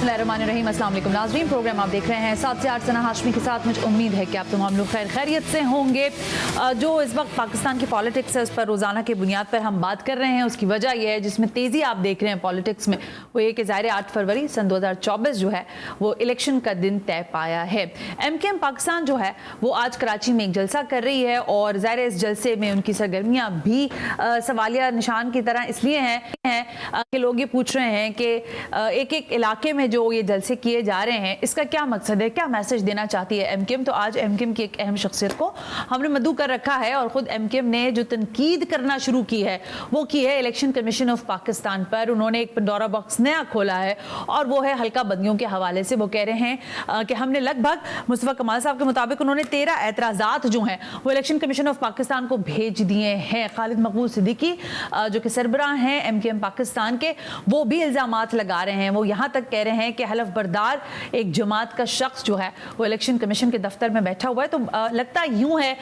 बिस्मिल्लाहिर्रहमानिर्रहीम। अस्सलाम वालेकुम नाज़रीन, प्रोग्राम आप देख रहे हैं 7 से 8 सना हाशमी के साथ। मुझे उम्मीद है कि आप तमाम लोग खैरियत से होंगे। जो इस वक्त पाकिस्तान की पॉलिटिक्स है उस पर रोज़ाना की बुनियाद पर हम बात कर रहे हैं। उसकी वजह यह है जिसमें तेज़ी आप देख रहे हैं पॉलिटिक्स में, वो ये कि ज़ाहिर 8 फरवरी सन 2024 जो है वो इलेक्शन का दिन तय पाया है। MKM पाकिस्तान जो है वो आज कराची में एक जलसा कर रही है और ज़ाहिर इस जलसे में उनकी सरगर्मियाँ भी सवालिया निशान की तरह इसलिए हैं कि लोग ये पूछ रहे हैं कि एक एक इलाके में जो ये जलसे किए जा रहे हैं इसका क्या मकसद है, क्या मैसेज देना चाहती है MKM। तो आज MKM की एक अहम शख्सियत को हमने मद्दू कर रखा है और ख़ुद MKM ने जो तनकीद करना शुरू की है वो की है इलेक्शन कमीशन ऑफ पाकिस्तान पर। उन्होंने एक पंडोरा बॉक्स नया खोला है और वो है हल्का बंदियों के हवाले से। वो कह रहे हैं कि हमने लगभग मुस्तफा कमाल साहब के मुताबिक उन्होंने 13 एतराज़ात जो हैं वो इलेक्शन कमीशन ऑफ पाकिस्तान को भेज दिए हैं। खालिद मकबूल सिद्दीकी जो कि सरबराह हैं MKM पाकिस्तान के, वो भी इल्ज़ामात लगा रहे हैं। वो यहाँ तक कह रहे हैं कि हलफ बरदार एक जमात का शख्स जो है वो इलेक्शन कमीशन के दफ्तर में बैठा हुआ है। तो लगता यूँ है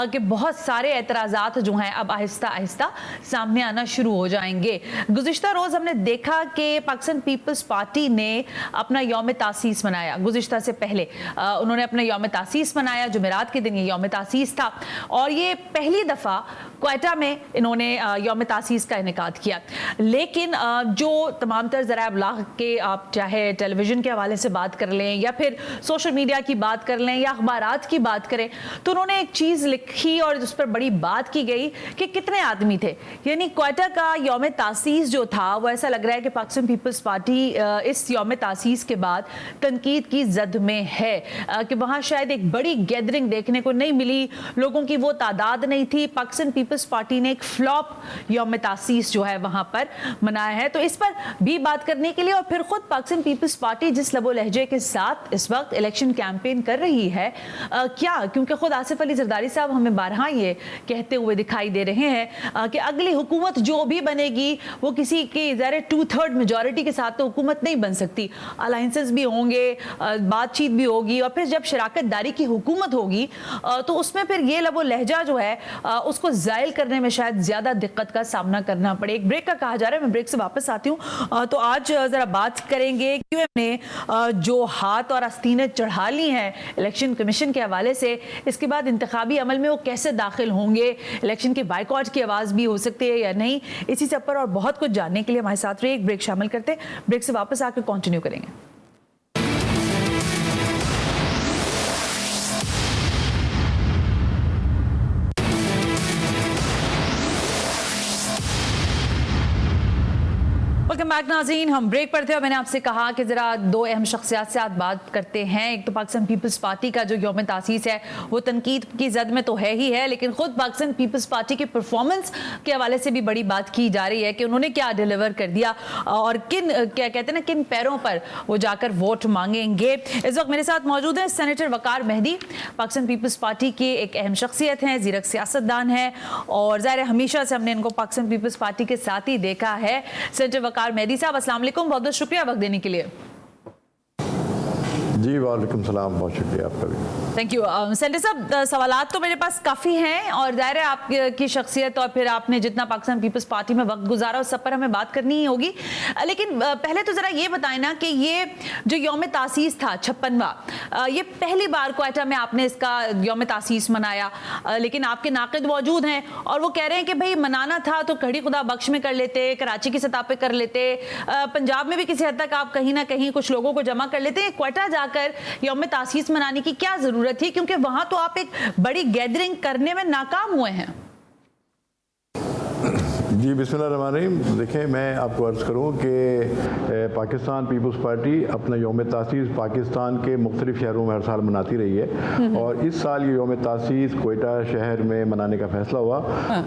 कि बहुत सारे एतराज़ात जो हैं अब आहिस्ता आहिस्ता सामने आना शुरू हो जाएंगे। गुज़िश्ता रोज़ हमने देखा कि पाकिस्तान पीपल्स पार्टी ने अपना यौम तासीस मनाया। गुज़िश्ता से पहले उन्होंने अपना यौम तासीस मनाया, जुमेरात के दिन ये यौम तासीस था और ये पहली दफ़ा क्वेटा में इन्होंने यौम तासीस का इनेकाद किया। लेकिन जो तमाम तर ज़राए अबलाग के आप चाहे टेलीविज़न के हवाले से बात कर लें या फिर सोशल मीडिया की बात कर लें या अखबारात की बात करें, तो उन्होंने एक चीज़ लिखी और उस पर बड़ी बात की गई कि कितने आदमी थे। यानी क्वेटा का यौम तासीस जो था वो ऐसा लग रहा है कि पाकिस्तान पीपल्स पार्टी इस यौम तासीस के बाद तनकीद की जद में है कि वहाँ शायद एक बड़ी गैदरिंग देखने को नहीं मिली, लोगों की वो तादाद नहीं थी। पाकिस्तान पीपल्स पार्टी ने एक फ्लॉप यौम तासीस जो है वहाँ पर मनाया है। तो इस पर भी बात करने के लिए और फिर खुद पाकिस्तान पीपल्स पार्टी जिस लबो लहजे के साथ इस वक्त इलेक्शन कैंपेन कर रही है, क्या, क्योंकि खुद आसिफ अली जरदारी साहब हमें बारहा ये कहते हुए दिखाई दे रहे हैं कि अगली हुकूमत जो भी बनेगी वो किसी की ज़ाहिर 2/3 मेजॉरिटी के साथ तो हुकूमत नहीं बन सकती। अलायंसेस भी होंगे, बातचीत भी होगी और फिर जब शराकत दारी की हुकूमत होगी तो उसमें फिर ये लबो लहजा जो है उसको ज़ायल करने में शायद ज़्यादा दिक्कत का सामना करना पड़े। एक ब्रेक का कहा जा रहा है, मैं ब्रेक से वापस आती हूँ। तो आज ज़रा बात करेंगे QM ने जो हाथ और आस्तीनें चढ़ा ली हैं इलेक्शन कमीशन के हवाले से, इसके बाद इंतखाबी अमल में वो कैसे दाखिल होंगे, इलेक्शन के बाइकआउट की आवाज़ भी हो सकती है या नहीं। इसी सब पर और बहुत कुछ जानने के लिए हमारे साथ रहिए। एक ब्रेक शामिल करते हैं, ब्रेक से वापस आकर कंटिन्यू करेंगे। वेलकम बैक नाज़रीन, हम ब्रेक पर थे और मैंने आपसे कहा कि ज़रा दो अहम शख्सियात से आज बात करते हैं। एक तो पाकिस्तान पीपल्स पार्टी का जो यौम तासीस है वो तनकीद की जद में तो है ही है, लेकिन ख़ुद पाकिस्तान पीपल्स पार्टी के परफॉर्मेंस के हवाले से भी बड़ी बात की जा रही है कि उन्होंने क्या डिलीवर कर दिया और किन, क्या कहते हैं ना, किन पैरों पर वो जाकर वोट मांगेंगे। इस वक्त मेरे साथ मौजूद हैं सेनेटर वकार मेहदी, पाकिस्तान पीपल्स पार्टी के एक अहम शख्सियत हैं, ज़ीरक सियासतदान हैं और ज़ाहिर हमेशा से हमने इनको पाकिस्तान पीपल्स पार्टी के साथ ही देखा है। सेनेटर वकार मेहदी साहब, अस्सलाम वालेकुम, बहुत बहुत शुक्रिया वक्त देने के लिए। जी वालेकुम सलाम, बहुत शुक्रिया आपका भी। Thank you. सेनेटर साहब, सवालात तो मेरे पास काफ़ी हैं और ज़ाहिर है आपकी शख्सियत और फिर आपने जितना पाकिस्तान पीपल्स पार्टी में वक्त गुजारा उस सब पर हमें बात करनी ही होगी। लेकिन पहले तो ज़रा ये बताएं ना कि ये जो यौम तासीस था 56वां, ये पहली बार क्वेटा में आपने इसका यौम तासीस मनाया, लेकिन आपके नाक़िद मौजूद हैं और वो कह रहे हैं कि भाई मनाना था तो खड़ी खुदा बख्श में कर लेते, कराची की सतह पर कर लेते, पंजाब में भी किसी हद तक आप कहीं ना कहीं कुछ लोगों को जमा कर लेते। क्वेटा जाकर यौम तासीस मनाने की क्या जरूरत थी, क्योंकि वहां तो आप एक बड़ी गैदरिंग करने में नाकाम हुए हैं। जी बिस्मिल्लाहिर्रहमानिर्रहीम। देखें, मैं आपको अर्ज़ करूँ कि पाकिस्तान पीपल्स पार्टी अपना यौम तासीस पाकिस्तान के मुख्तलिफ शहरों में हर साल मनाती रही है और इस साल ये यौम तासीस कोयटा शहर में मनाने का फ़ैसला हुआ।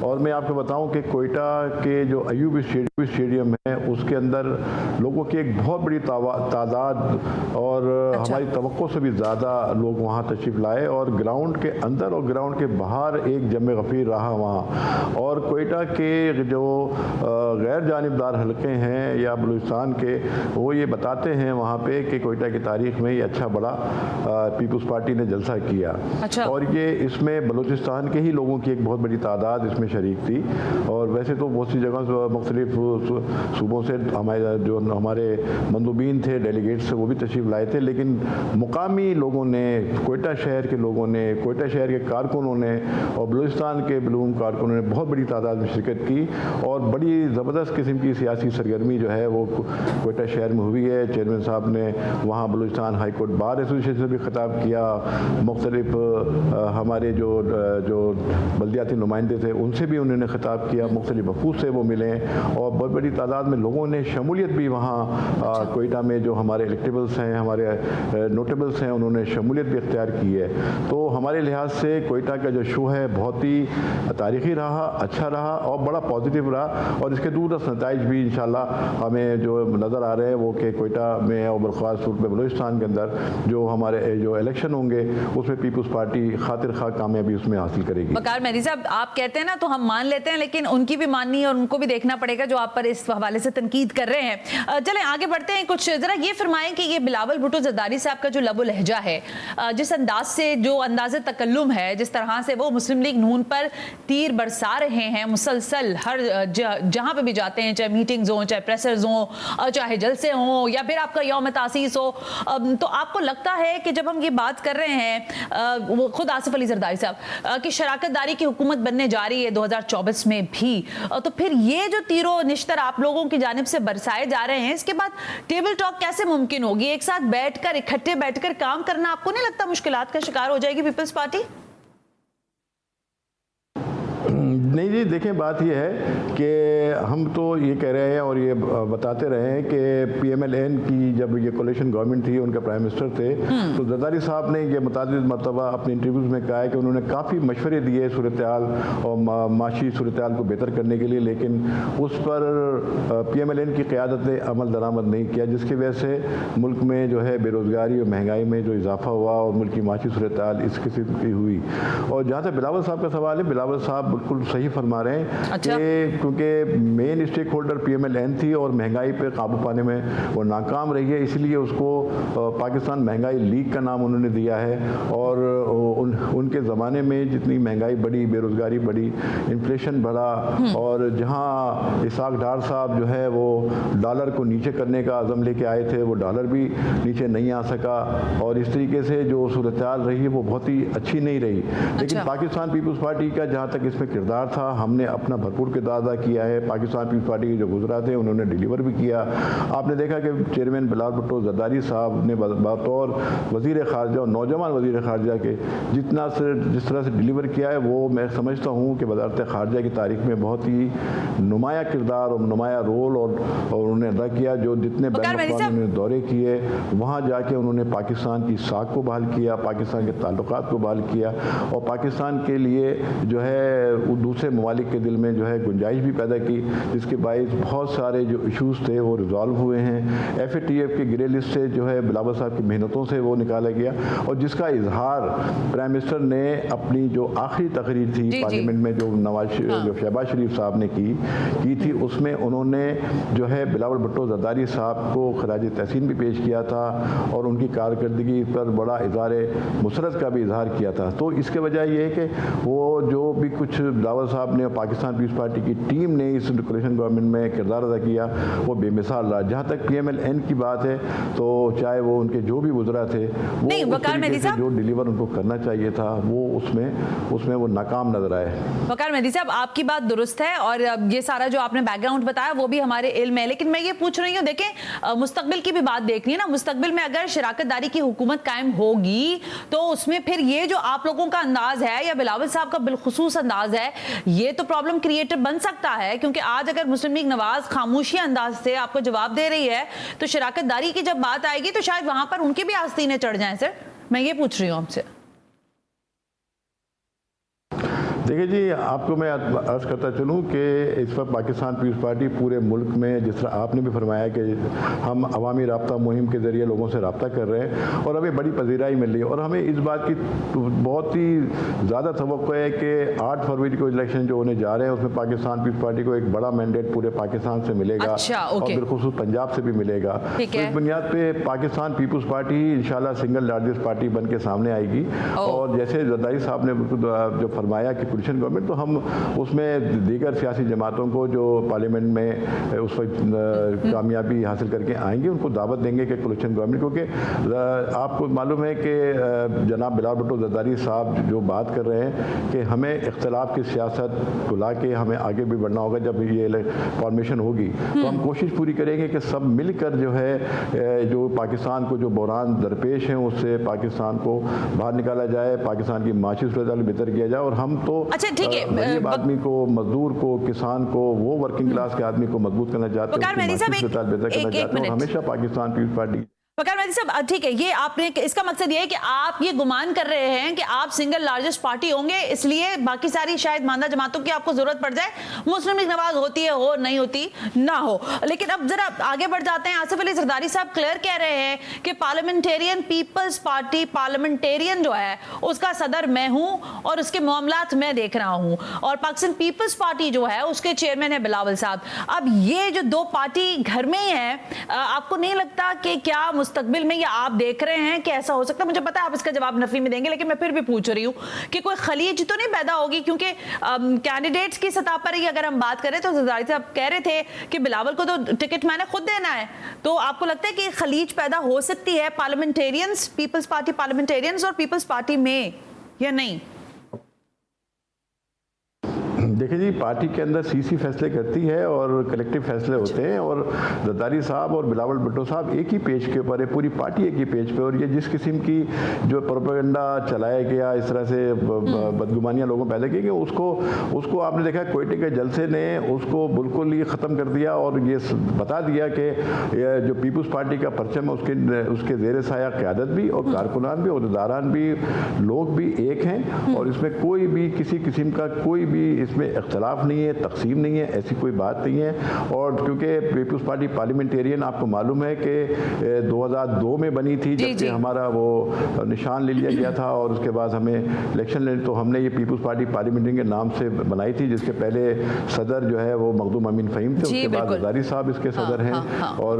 और मैं आपको बताऊँ कि कोयटा के जो अयूब स्टेडियम है उसके अंदर लोगों की एक बहुत बड़ी तादाद और हमारी तवक्को से भी ज़्यादा लोग वहाँ तशरीफ़ लाए और ग्राउंड के अंदर और ग्राउंड के बाहर एक जम गफ़ीर रहा वहाँ। और कोयटा के जो गैर जानिबदार हलके हैं या बलूचिस्तान के, वो ये बताते हैं वहाँ पे कि कोयटा की तारीख में ये अच्छा बड़ा पीपल्स पार्टी ने जलसा किया। अच्छा। और ये इसमें बलूचिस्तान के ही लोगों की एक बहुत बड़ी तादाद इसमें शरीक थी। और वैसे तो बहुत सी जगह मुख्तलिफ सूबों से हमारे मंदूबीन थे, डेलीगेट्स थे, वो भी तशरीफ़ लाए थे, लेकिन मुकामी लोगों ने, कोयटा शहर के लोगों ने, कोयटा शहर के कारकुनों ने और बलूचिस्तान के बलूम कारकुनों ने बहुत बड़ी तादाद में शिरकत की और बड़ी ज़बरदस्त किस्म की सियासी सरगर्मी जो है वो कोयटा शहर में हुई है। चेयरमैन साहब ने वहाँ Balochistan high court bar association से भी खिताब किया, मुख्तलिफ हमारे जो बल्दियाती नुमाइंदे थे उनसे भी उन्होंने खिताब किया, मुख्तलिफ वफूद से वो मिले और बहुत बड़ी तादाद में लोगों ने शमूलियत भी वहाँ कोयटा में जो हमारे इलेक्टेबल्स हैं, हमारे नोटेबल्स हैं, उन्होंने शमूलियत भी इख्तियार की है। तो हमारे लिहाज से कोयटा का जो शो है बहुत ही तारीख़ी रहा, अच्छा रहा और बड़ा पॉजिटिव रहा और इसके दूरदर्श नताइज भी इंशाल्लाह हमें जो नज़र आ रहे हैं वो कि कोयटा में और बरखास्त सूरत में बलूचिस्तान के अंदर जो हमारे जो इलेक्शन होंगे उसमें पीपल्स पार्टी खातिर खा कामयाबी उसमें हासिल करेगी। वकार मेहदी साहब, आप कहते हैं ना तो हम मान लेते हैं, लेकिन उनकी भी माननी है और उनको भी देखना पड़ेगा जो आप पर इस हवाले से तनकीद कर रहे हैं। चलें आगे बढ़ते हैं। कुछ ज़रा ये फरमाएं कि ये बिलावल भुट्टो जरदारी साहब का जो लबो लहजा है, जिस अंदाज से, जो अंदाज़े तकल्लुम है, जिस तरह से वो मुस्लिम लीग नून पर तीर बरसा रहे हैं मुसलसल, हर जहाँ पे भी जाते हैं, चाहे मीटिंग्स हों, चाहे प्रेसर्स हों, चाहे जलसे हों या फिर आपका यौम तासीस हो, तो आपको लगता है कि जब हम ये बात कर रहे हैं, वो खुद आसिफ अली जरदारी साहब कि शराकतदारी की हुकूमत बनने जा रही है 2024 में भी, तो फिर ये जो तीरों निश्तर आप लोगों की जानिब से बरसाए जा रहे हैं, इसके बाद टेबल टॉक कैसे मुमकिन होगी? एक साथ बैठकर, इकट्ठे बैठकर काम करना आपको नहीं लगता मुश्किलात का शिकार हो जाएगी पीपल्स पार्टी? नहीं जी, देखें बात यह है कि हम तो ये कह रहे हैं और ये बताते रहे हैं कि PMLN की जब ये कोलिशन गवर्नमेंट थी, उनके प्राइम मिनिस्टर थे, तो जरदारी साहब ने ये मुतादिद मरतबा अपने इंटरव्यूज़ में कहा है कि उन्होंने काफ़ी मशवरे दिए सूरत हाल और माशी सूरत हाल को बेहतर करने के लिए, लेकिन उस पर PMLN की क़यादत ने अमल दरामद नहीं किया, जिसकी वजह से मुल्क में जो है बेरोज़गारी और महंगाई में जो इजाफा हुआ और मुल्क की माशी सूरत हाल इस किस्म की हुई। और जहाँ से बिलावल साहब का सवाल है, बिलावल साहब बिल्कुल सही फरमा रहे हैं। अच्छा। कि क्योंकि मेन स्टेक होल्डर PMLN थी और महंगाई पे काबू पाने में वो नाकाम रही है, इसलिए उसको पाकिस्तान महंगाई लीग का नाम उन्होंने दिया है। और उनके ज़माने में जितनी महंगाई बढ़ी, बेरोज़गारी बढ़ी, इन्फ्लेशन बढ़ा और जहां इसाक डार साहब जो है वो डॉलर को नीचे करने का अज़म लेके आए थे, वो डॉलर भी नीचे नहीं आ सका और इस तरीके से जो सूरत हाल रही है वो बहुत ही अच्छी नहीं रही। लेकिन पाकिस्तान पीपल्स पार्टी का जहाँ तक इसमें किरदार था, हमने अपना भरपूर किरदार अदा किया है। पाकिस्तान पीपल्स पार्टी के जो गुजरा थे उन्होंने डिलीवर भी किया। आपने देखा कि चेयरमैन बिलावल भुट्टो जरदारी साहब ने बतौर वज़ीर ख़ारजा और नौजवान वज़ीर ख़ारजा के जिस तरह से डिलीवर किया है, वो मैं समझता हूँ कि वज़ारत ख़ारजा की तारीख में बहुत ही नुमाया किरदार और नुमाया रोल और उन्होंने अदा किया। जो जितने उन्होंने दौरे किए, वहाँ जाके उन्होंने पाकिस्तान की साख को बहाल किया, पाकिस्तान के ताल्लुकात को बहाल किया और पाकिस्तान के लिए जो है दूसरे ममालिक के दिल में जो है गुंजाइश भी पैदा की, जिसके बायस बहुत सारे जो इशूज़ थे वो रिजॉल्व हुए हैं। FATF के ग्रे लिस्ट से जो है बिलावल साहब की मेहनतों से वो निकाला गया और जिसका इजहार प्राइम मिनिस्टर ने अपनी जो आखिरी तकरीर थी पार्लियामेंट में जो शहबाज शरीफ साहब ने की थी, उसमें उन्होंने जो है बिलावल भुट्टो जरदारी साहब को खराज तहसीन भी पेश किया था और उनकी कारकर्दगी पर बड़ा इज़हार मुसरत का भी इजहार किया था। तो इसके वजह यह है कि वो जो भी कुछ बिलावल साहब ने पाकिस्तान पीपल्स पार्टी की टीम ने इस कोलिशन गवर्नमेंट में किरदार अदा किया, वो बेमिसाल रहा। जहाँ तक PMLN की बात है, तो चाहे वो उनके जो भी गुजरा थे, वो जो डिलीवर उनको करना चाहिए था वो उसमें वो नाकाम नजर आए। वकार मेहदी साहब, आपकी बात दुरुस्त है और ये सारा जो आपने बैकग्राउंड बताया वो भी हमारे इल्म है, लेकिन मैं ये पूछ रही हूँ, देखें मुस्तकबिल की भी बात देखनी है ना। मुस्तकबिल में अगर शराकतदारी की हुकूमत कायम होगी तो उसमें फिर ये जो आप लोगों का अंदाज है या बिलावल साहब का बिलखुसूस अंदाज है, ये तो प्रॉब्लम क्रिएटर बन सकता है। क्योंकि आज अगर मुस्लिम लीग नवाज खामोशी अंदाज से आपको जवाब दे रही है, तो शराकतदारी की जब बात आएगी तो शायद वहां पर उनकी भी आस्तीनें चढ़ जाएं। सर, मैं ये पूछ रही हूँ आपसे। देखिए जी, आपको मैं अर्ज़ करता चलूँ कि इस वक्त पाकिस्तान पीपल्स पार्टी पूरे मुल्क में, जिस तरह आपने भी फरमाया कि हम अवामी राब्ता मुहिम के ज़रिए लोगों से रब्ता कर रहे हैं और हमें बड़ी पजीराई मिल रही है, और हमें इस बात की बहुत ही ज़्यादा तवक्को है कि 8 फरवरी को इलेक्शन जो होने जा रहे हैं उसमें पाकिस्तान पीपल्स पार्टी को एक बड़ा मैंडेट पूरे पाकिस्तान से मिलेगा। अच्छा, और बिलखुसूस पंजाब से भी मिलेगा। तो इस बुनियाद पर पाकिस्तान पीपल्स पार्टी ही इंशाल्लाह सिंगल लार्जेस्ट पार्टी बन के सामने आएगी। और जैसे जरदारी साहब ने जो फरमाया कि कोलिशन गवर्नमेंट, तो हम उसमें दीगर सियासी जमातों को जो पार्लियामेंट में उस वक्त कामयाबी हासिल करके आएंगे उनको दावत देंगे कि कोलिशन गवर्नमेंट, क्योंकि आपको मालूम है कि जनाब बिलावल भुट्टो जरदारी साहब जो बात कर रहे हैं कि हमें इख्तलाफ की सियासत बुला के हमें आगे भी बढ़ना होगा। जब ये फॉर्मेशन होगी तो हम कोशिश पूरी करेंगे कि सब मिलकर जो है जो पाकिस्तान को जो बहरान दरपेश हैं उससे पाकिस्तान को बाहर निकाला जाए, पाकिस्तान की माशी सूरत बेहतर किया जाए। और हम तो गरीब आदमी को, मजदूर को, किसान को, वो वर्किंग क्लास के आदमी को मजबूत करना चाहते हैं, बेहतर करना चाहते हैं। और हमेशा पाकिस्तान पीपल्स पार्टी वकार मेहदी साहब, ठीक है, ये आपने, इसका मकसद ये है कि आप ये गुमान कर रहे हैं कि आप सिंगल लार्जेस्ट पार्टी होंगे, इसलिए बाकी सारी शायद मानदा जमातों की आपको जरूरत पड़ जाए, मुस्लिम लीग नवाज होती है हो, नहीं होती ना हो। लेकिन अब जरा आगे बढ़ जाते हैं। आसिफ अली जरदारी साहब क्लियर कह रहे हैं कि पार्लियामेंटेरियन पीपल्स पार्टी, पार्लियामेंटेरियन जो है उसका सदर मैं हूं और उसके मामलात मैं देख रहा हूं, और पाकिस्तान पीपल्स पार्टी जो है उसके चेयरमैन है बिलावल साहब। अब ये जो दो पार्टी घर में ही है, आपको नहीं लगता कि क्या मुस्तकबिल में या आप देख रहे हैं कि ऐसा हो सकता है? मुझे पता है आप इसका जवाब नफी में देंगे, लेकिन मैं फिर भी पूछ रही हूं कि कोई खलीज तो नहीं पैदा होगी, क्योंकि कैंडिडेट्स की सतह पर ही अगर हम बात करें तो जरदारी साहब कह रहे थे कि बिलावल को तो टिकट मैंने खुद देना है। तो आपको लगता है कि खलीज पैदा हो सकती है पार्लियामेंटेरियंस, पीपल्स पार्टी पार्लियामेंटेरियंस और पीपल्स पार्टी में, या नहीं? देखिए जी, पार्टी के अंदर सीसी फैसले करती है और कलेक्टिव फैसले होते हैं, और जरदारी साहब और बिलावल भुट्टो साहब एक ही पेज के ऊपर है, पूरी पार्टी एक ही पेज पे। और ये जिस किस्म की जो प्रोपेगेंडा चलाया गया, इस तरह से बदगुमानियां लोगों पैदा की गई, उसको आपने देखा कोयटे के जलसे ने उसको बिल्कुल ही ख़त्म कर दिया और ये बता दिया कि जो पीपल्स पार्टी का परचम है उसके ज़ेर साया क़यादत भी और कारकुनान भी, अहदेदारान भी, लोग भी एक हैं, और इसमें कोई भी किसी किस्म का कोई भी इसमें इख्तलाफ नहीं है, तकसीम नहीं है, ऐसी कोई बात नहीं है। और क्योंकि पीपल्स पार्टी पार्लियामेंटेरियन आपको मालूम है कि 2002 में बनी थी, जबकि हमारा वो निशान ले लिया गया था और उसके बाद हमें इलेक्शन लेने, तो हमने ये पीपल्स पार्टी पार्लियामेंटेरियन के नाम से बनाई थी, जिसके पहले सदर जो है वो मखदूम अमीन फ़हीम थे, उसके बाद जरदारी साहब इसके सदर हैं। और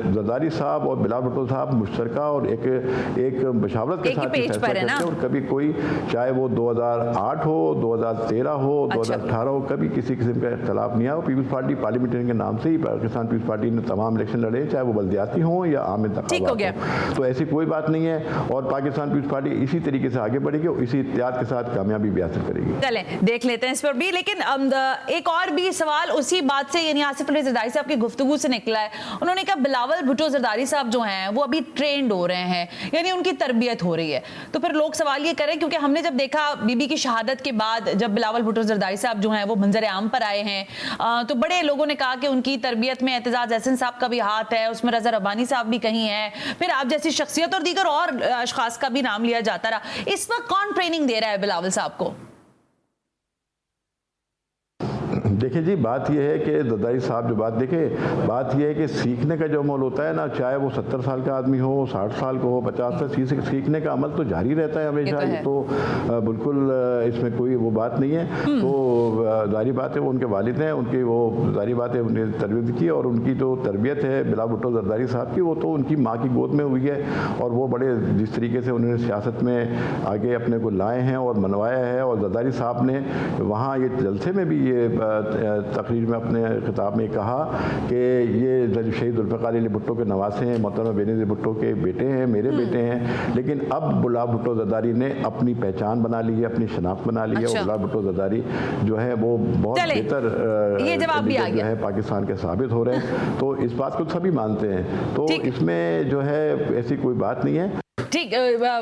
जरदारी साहब और बिलावल भुट्टो साहब मुश्तरका और एक मशावरत के साथ फैसला करते हैं, और कभी कोई, चाहे वो 2008 हो, 2013 हो, 2018 हो, कभी किसी किस्म का इख्तलाफ नहीं आया। पीपल्स पार्टी पार्लियामेंटेरियन के नाम से ही पाकिस्तान पीपल्स पार्टी ने तमाम इलेक्शन लड़े, चाहे वो बल्दियाती हों या आम इंतखाबात हों। तो ऐसी कोई बात नहीं है, और पाकिस्तान पीपल्स पार्टी इसी तरीके से आगे बढ़ेगी और इसी इत्तेहाद के साथ कामयाबी भी हासिल करेगी। चलें देख लेते हैं इस पर भी। लेकिन एक और भी सवाल उसी बात से, यानी आसिफ अली जरदारी साहब की गुफ्तगू से निकला है। उन्होंने कहा बिलावल भुट्टो जरदारी साहब जो हैं वो अभी ट्रेंड हो रहे हैं, यानी उनकी तरबियत हो रही है। तो फिर लोग सवाल ये करें, क्योंकि हमने जब देखा बीबी की शहादत के बाद जब बिलावल भुट्टो जरदारी साहब जो हैं वो मंजर आम पर आए हैं, तो बड़े लोगों ने कहा कि उनकी तरबियत में एतजाज एहसन साहब का भी हाथ है, उसमें रजा रब्बानी साहब भी कहीं हैं, फिर आप जैसी शख्सियत और दीगर और अशखास का भी नाम लिया जाता रहा। इस वक्त कौन ट्रेनिंग दे रहा है बिलावल साहब को? देखिए जी, बात यह है कि जरदारी साहब जो बात बात यह है कि सीखने का जो अमल होता है ना, चाहे वो 70 साल का आदमी हो, 60 साल का हो, 50 साल, सीखने का अमल तो जारी रहता है हमेशा। ये तो बिल्कुल इसमें कोई वो बात नहीं है। तो जारी बात है वो उनके वालिद हैं, उनकी वो जारी बात है उनने तरबियत की, और उनकी जो तरबियत है बिलावल भुट्टो जरदारी साहब की, वो तो उनकी माँ की गोद में हुई है, और वो बड़े जिस तरीके से उन्होंने सियासत में आगे अपने को लाए हैं और मनवाया है। और जरदारी साहब ने वहाँ ये जलसे में भी ये तकरीर में अपने खिताब में कहा कि ये शहीद जुल्फ़िकार अली भुट्टो के नवासे हैं, मोहतरमा बेनज़ीर भुट्टो के बेटे हैं, मेरे बेटे हैं। लेकिन अब बिलावल भुट्टो जरदारी ने अपनी पहचान बना ली है, अपनी शनाख्त बना ली है। और बिलावल भुट्टो जरदारी जो है वो बहुत बेहतर जो है पाकिस्तान के साबित हो रहे हैं। तो इस बात को सभी मानते हैं, तो इसमें जो है ऐसी कोई बात नहीं है। ठीक,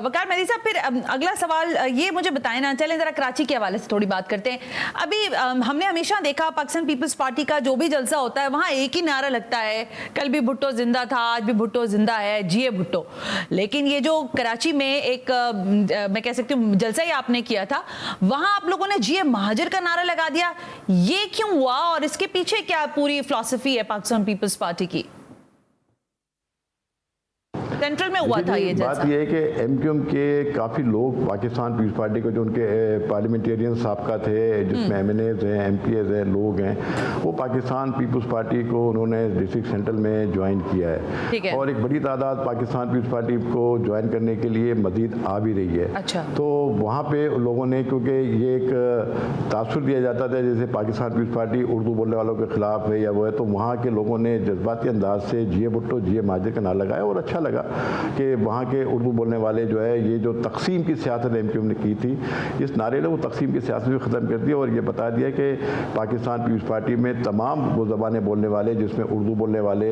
वकार मेहदी साहब, फिर अगला सवाल ये मुझे बताएं ना, चलें जरा कराची के हवाले से थोड़ी बात करते हैं। अभी हमने हमेशा देखा पाकिस्तान पीपल्स पार्टी का जो भी जलसा होता है वहाँ एक ही नारा लगता है, कल भी भुट्टो जिंदा था, आज भी भुट्टो जिंदा है, जिए भुट्टो। लेकिन ये जो कराची में एक मैं कह सकती हूँ जलसा ही आपने किया था, वहाँ आप लोगों ने जिए महाजर का नारा लगा दिया, ये क्यों हुआ और इसके पीछे क्या पूरी फिलॉसफी है पाकिस्तान पीपल्स पार्टी की? सेंट्रल में हुआ था ये बात यह है कि एमक्यूएम के काफ़ी लोग पाकिस्तान पीपल्स पार्टी को, जो उनके पार्लियामेंटेरियन साबका थे, जिसमें एमएनएज हैं, एमपीएज हैं, लोग हैं, वो पाकिस्तान पीपल्स पार्टी को उन्होंने डिस्ट्रिक्ट सेंट्रल में ज्वाइन किया है और एक बड़ी तादाद पाकिस्तान पीपल्स पार्टी को ज्वाइन करने के लिए मजीद आ भी रही है। अच्छा। तो वहाँ पे लोगों ने, क्योंकि ये एक तासुर दिया जाता था जैसे पाकिस्तान पीपल्स पार्टी उर्दू बोलने वालों के खिलाफ है या वो है, तो वहाँ के लोगों ने जज्बाती अंदाज से जिए भुट्टो जिए महाजर का नारा लगाया और अच्छा लगा कि वहाँ के उर्दू बोलने वाले जो है, ये जो तकसीम की सियासत एमक्यूएम ने की थी, इस नारे ने वो तकसीम की सियासत भी ख़त्म कर दी और ये बता दिया कि पाकिस्तान पीपल्स पार्टी में तमाम वो ज़बानें बोलने वाले, जिसमें उर्दू बोलने वाले,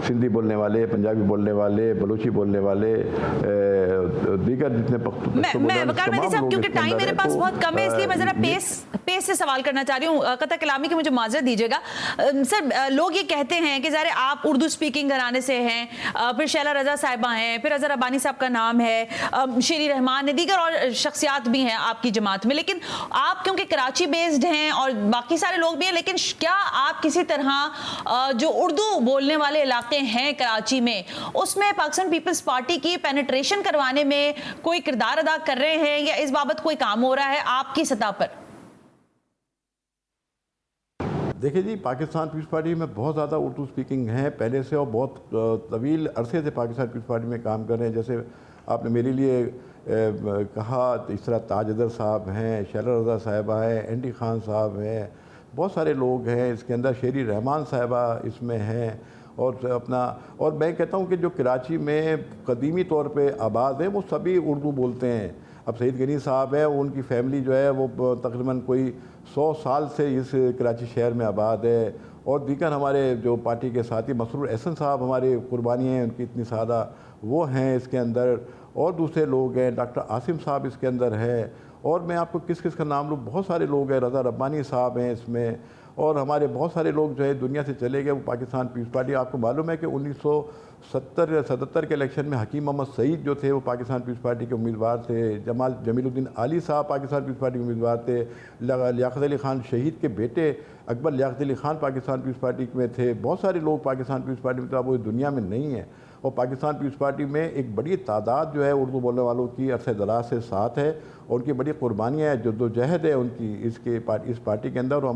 सिंधी बोलने वाले, पंजाबी बोलने वाले, बलूची बोलने वाले, दीगर जितने क्योंकि टाइम मेरे पास बहुत कम है, इसलिए मैं जरा पेस से सवाल करना चाह रही हूँ। कता कलामी की मुझे माजरत दीजिएगा सर, लोग ये कहते हैं कि ज़रा आप उर्दू स्पीकिंग घराने से हैं, फिर शैला रजा साहिबा हैं, फिर अजहर अब्बानी साहब का नाम है, शेरी रहमान है, दीगर और शख्सियात भी हैं आपकी जमात में, लेकिन आप क्योंकि कराची बेस्ड हैं और बाकी सारे लोग भी हैं, लेकिन क्या आप किसी तरह जो उर्दू बोलने वाले इलाके हैं कराची में, उसमें पाकिस्तान पीपल्स पार्टी की पेनिट्रेशन करवाने में कोई किरदार अदा कर रहे हैं या इस बाबत कोई काम हो रहा है आपकी सतह पर? देखिए जी, पाकिस्तान पीपल्स पार्टी में बहुत ज़्यादा उर्दू स्पीकिंग है पहले से और बहुत तवील अरसे से पाकिस्तान पीपल्स पार्टी में काम कर रहे हैं। जैसे आपने मेरे लिए कहा, इस तरह ताजदर साहब हैं, शैला रजा साहिबा हैं, एंडी खान साहब हैं, बहुत सारे लोग हैं इसके अंदर, शेरी रहमान साहिबा इसमें हैं और मैं कहता हूँ कि जो कराची में कदीमी तौर पर आबाद है वो सभी उर्दू बोलते हैं। अब सईद गनी साहब है, उनकी फैमिली जो है वो तकरीबन कोई 100 साल से इस कराची शहर में आबाद है और दीगर हमारे जो पार्टी के साथी मसरूर एहसन साहब, हमारे कुर्बानियाँ हैं उनकी इतनी सादा, वो हैं इसके अंदर और दूसरे लोग हैं, डॉक्टर आसिम साहब इसके अंदर है और मैं आपको किस किस का नाम लूँ, बहुत सारे लोग हैं, रज़ा रब्बानी साहब हैं इसमें और हमारे बहुत सारे लोग जो है दुनिया से चले गए वो पाकिस्तान पीपल्स पार्टी। आपको मालूम है कि 1970 या 77 के इलेक्शन में हकीम मोहम्मद सईद जो थे वो पाकिस्तान पीपल्स पार्टी के उम्मीदवार थे, जमीलुद्दीन आली साहब पाकिस्तान पीपल्स पार्टी के उम्मीदवार थे, लियाकत अली खान शहीद के बेटे अकबर लियाकत अली खान पाकिस्तान पीपल्स पार्टी में थे। बहुत सारे लोग पाकिस्तान पीपल्स पार्टी में तो अब वो दुनिया में नहीं है और पाकिस्तान पीपल्स पार्टी में एक बड़ी तादाद जो है उर्दू बोलने वालों की अरसे दराज से साथ है और उनकी बड़ी कुर्बानियाँ हैं, जद्दोजहद है उनकी इस पार्टी के अंदर और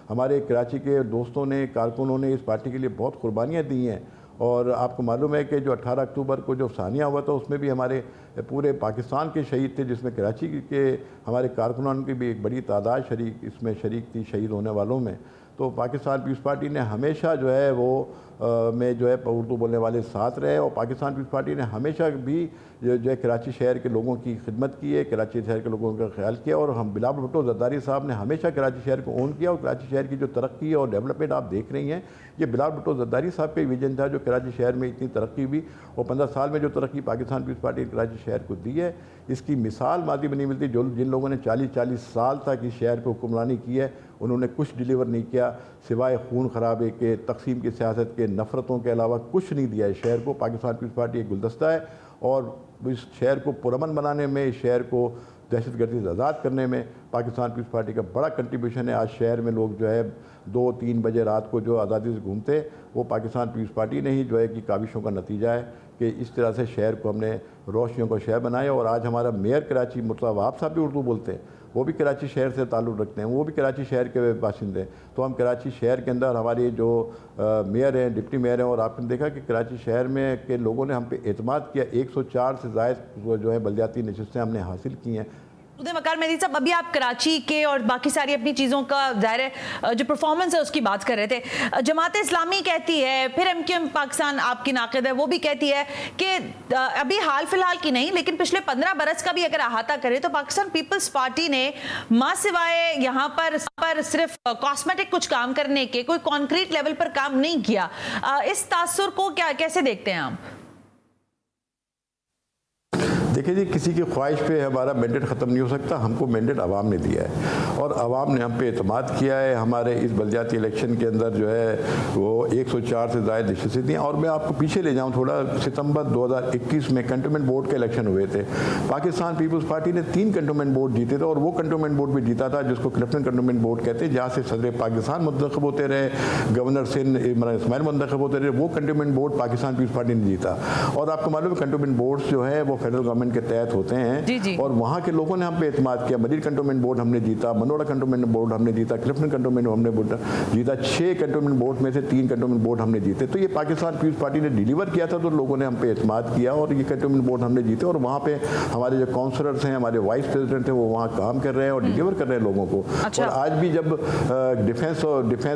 हमारे कराची के दोस्तों ने, कारकुनों ने इस पार्टी के लिए बहुत कुर्बानियाँ दी हैं। और आपको मालूम है कि जो 18 अक्टूबर को जो सानिया हुआ था उसमें भी हमारे पूरे पाकिस्तान के शहीद थे, जिसमें कराची के हमारे कारकुनों की भी एक बड़ी तादाद इसमें शरीक थी शहीद होने वालों में। तो पाकिस्तान पीपल्स पार्टी ने हमेशा जो है वो में जो है उर्दू बोलने वाले साथ रहे और पाकिस्तान पीपल्स पार्टी ने हमेशा भी जो है कराची शहर के लोगों की खिदमत की है, कराची शहर के लोगों का ख्याल किया और हम बिलावल भुट्टो जरदारी साहब ने हमेशा कराची शहर को ओन किया और कराची शहर की जो तरक्की और डेवलपमेंट आप देख रही हैं, ये बिलावल भुट्टो जरदारी साहब का विजन था जो कराची शहर में इतनी तरक्की हुई और 15 साल में जो तरक्की पाकिस्तान पीपल्स पार्टी ने कराची शहर को दी है, इसकी मिसाल मादी में नहीं मिलती। जिन लोगों ने 40 साल तक इस शहर पर हुक्मरानी की है उन्होंने कुछ डिलीवर नहीं किया सिवाय खून खराबे के, तकसीम की सियासत के, नफ़रतों के अलावा कुछ नहीं दिया इस शहर को। पाकिस्तान पीपल्स पार्टी एक गुलदस्ता है और इस शहर को पुरअमन बनाने में, इस शहर को दहशतगर्दी से आज़ाद करने में पाकिस्तान पीपल्स पार्टी का बड़ा कंट्रीब्यूशन है। आज शहर में लोग जो है 2-3 बजे रात को जो आज़ादी से घूमते, वो पाकिस्तान पीपल्स पार्टी ने ही जो है कि काविशों का नतीजा है कि इस तरह से शहर को हमने रोशनियों का शहर बनाया। और आज हमारा मेयर कराची मुर्तज़ा वहाब साहब भी उर्दू बोलते हैं, वो भी कराची शहर से ताल्लुक़ रखते हैं, वो भी कराची शहर के बाशिंदे हैं। तो हम कराची शहर के अंदर हमारे जो मेयर हैं, डिप्टी मेयर हैं और आपने देखा कि कराची शहर में के लोगों ने हम पे एतमाद किया। 104 से ज़ायद जो है बलदियाती नशिस्तें हमने हासिल की हैं। वकार मेहदी साहब, अभी आप कराची के और बाकी सारी अपनी चीज़ों का ज़ाहिर है जो परफॉर्मेंस है उसकी बात कर रहे थे। जमात इस्लामी कहती है, फिर एमक्यूएम पाकिस्तान आपकी नाक़िद है, वो भी कहती है कि अभी हाल फिलहाल की नहीं लेकिन पिछले 15 बरस का भी अगर अहाता करें तो पाकिस्तान पीपल्स पार्टी ने मां सिवाय यहाँ पर सिर्फ कॉस्मेटिक कुछ काम करने के कोई कॉन्क्रीट लेवल पर काम नहीं किया। इस तासुर को कैसे देखते हैं आप? देखिए जी, किसी की ख्वाहिश पे हमारा मैंडेट ख़त्म नहीं हो सकता। हमको मैंडेट आवाम ने दिया है और आवाम ने हम पे एतमाद किया है। हमारे इस बलदियाती इलेक्शन के अंदर जो है वो 104 से ज़ायद नशस्तें थी। और मैं आपको पीछे ले जाऊँ थोड़ा, सितंबर 2021 में कंटोनमेंट बोर्ड के इलेक्शन हुए थे। पाकिस्तान पीपल्स पार्टी ने 3 कंटोनमेंट बोर्ड जीते थे और वो कंटोनमेंट बोर्ड भी जीता था जिसको क्लिफ्टन कंटोनमेंट बोर्ड कहते हैं, जहाँ से सदर पाकिस्तान मुंतखब होते रहे, गवर्नर सिंध इमरान इस्माइल मुंतखब होते रहे। वो कंटोनमेंट बोर्ड पाकिस्तान पीपल्स पार्टी ने जीता। और आपको मालूम है कंटोनमेंट बोर्ड्स जो है वो फेडरल गवर्नमेंट के तहत होते हैं और वहाँ के लोगों ने हम पे एतमाद किया। मजीद कंटोनमेंट बोर्ड हमने जीता, मनोड़ा कंटोनमेंट बोर्ड हमने जीता, क्लिफ्टन कंटोनमेंट हमने जीता। 6 कंटोनमेंट बोर्ड में से 3 कंटोनमेंट बोर्ड हमने जीते। तो ये पाकिस्तान पीपल्स पार्टी ने डिलीवर किया था तो लोगों ने हम पे एतमाद किया और ये कंटोनमेंट बोर्ड हमने जीते। और वहाँ पे हमारे जो काउंसलर्स हैं, हमारे वाइस प्रेसिडेंट हैं, वो वहाँ काम कर रहे हैं और डिलीवर कर रहे हैं लोगों को। अच्छा। और आज भी जब डिफेंस